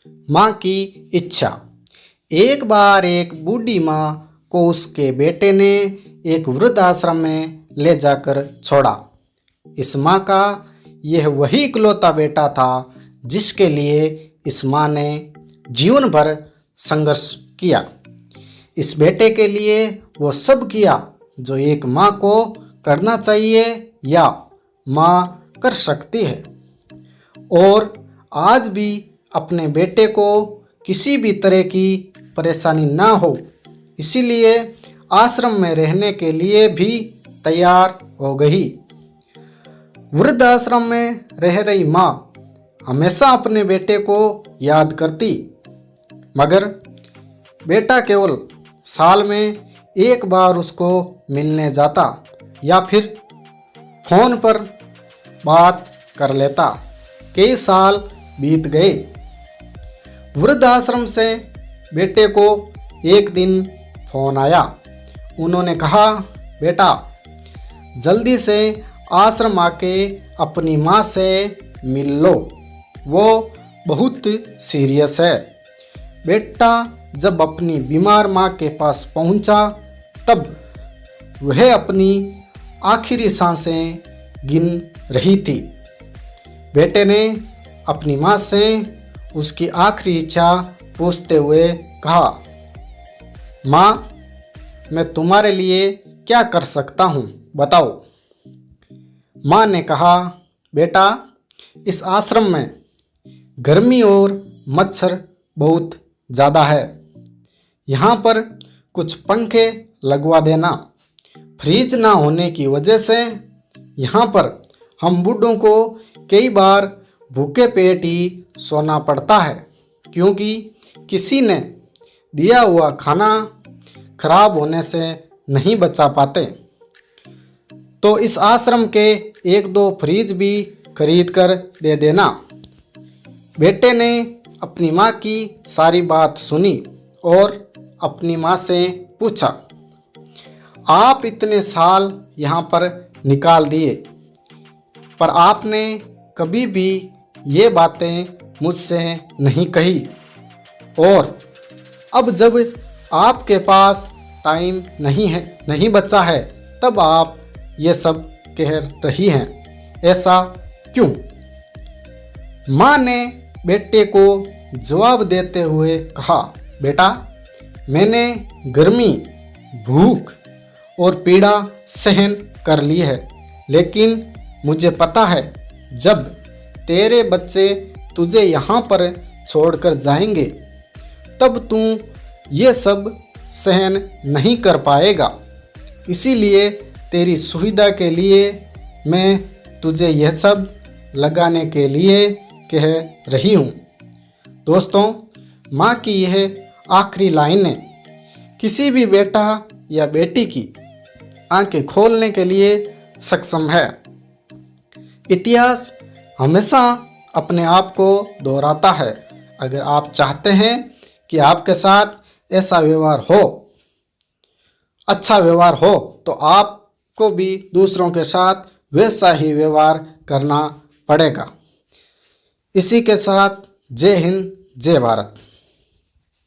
माँ की इच्छा। एक बार एक बूढ़ी माँ को उसके बेटे ने एक वृद्धाश्रम में ले जाकर छोड़ा। इस माँ का यह वही इकलौता बेटा था जिसके लिए इस माँ ने जीवन भर संघर्ष किया। इस बेटे के लिए वो सब किया जो एक माँ को करना चाहिए या माँ कर सकती है। और आज भी अपने बेटे को किसी भी तरह की परेशानी ना हो, इसीलिए आश्रम में रहने के लिए भी तैयार हो गई। वृद्धाश्रम में रह रही माँ हमेशा अपने बेटे को याद करती, मगर बेटा केवल साल में एक बार उसको मिलने जाता या फिर फोन पर बात कर लेता। कई साल बीत गए। वृद्धाश्रम से बेटे को एक दिन फोन आया। उन्होंने कहा, बेटा जल्दी से आश्रम आके अपनी माँ से मिल लो, वो बहुत सीरियस है। बेटा जब अपनी बीमार माँ के पास पहुँचा तब वह अपनी आखिरी सांसें गिन रही थी। बेटे ने अपनी माँ से उसकी आखिरी इच्छा पूछते हुए कहा, माँ मैं तुम्हारे लिए क्या कर सकता हूँ, बताओ। माँ ने कहा, बेटा इस आश्रम में गर्मी और मच्छर बहुत ज़्यादा है, यहाँ पर कुछ पंखे लगवा देना। फ्रिज ना होने की वजह से यहाँ पर हम बूढ़ों को कई बार भूखे पेट ही सोना पड़ता है, क्योंकि किसी ने दिया हुआ खाना खराब होने से नहीं बचा पाते। तो इस आश्रम के एक दो फ्रिज भी खरीद कर दे देना। बेटे ने अपनी माँ की सारी बात सुनी और अपनी माँ से पूछा, आप इतने साल यहाँ पर निकाल दिए, पर आपने कभी भी ये बातें मुझसे नहीं कही, और अब जब आपके पास टाइम नहीं बचा है तब आप ये सब कह रही हैं, ऐसा क्यों? माँ ने बेटे को जवाब देते हुए कहा, बेटा मैंने गर्मी, भूख और पीड़ा सहन कर ली है, लेकिन मुझे पता है जब तेरे बच्चे तुझे यहाँ पर छोड़कर जाएंगे तब तू ये सब सहन नहीं कर पाएगा। इसीलिए तेरी सुविधा के लिए मैं तुझे यह सब लगाने के लिए कह रही हूँ। दोस्तों, माँ की यह आखिरी लाइनें किसी भी बेटा या बेटी की आंखें खोलने के लिए सक्षम है। इतिहास हमेशा अपने आप को दोहराता है। अगर आप चाहते हैं कि आपके साथ ऐसा व्यवहार हो, अच्छा व्यवहार हो, तो आपको भी दूसरों के साथ वैसा ही व्यवहार करना पड़ेगा। इसी के साथ जय हिंद, जय भारत।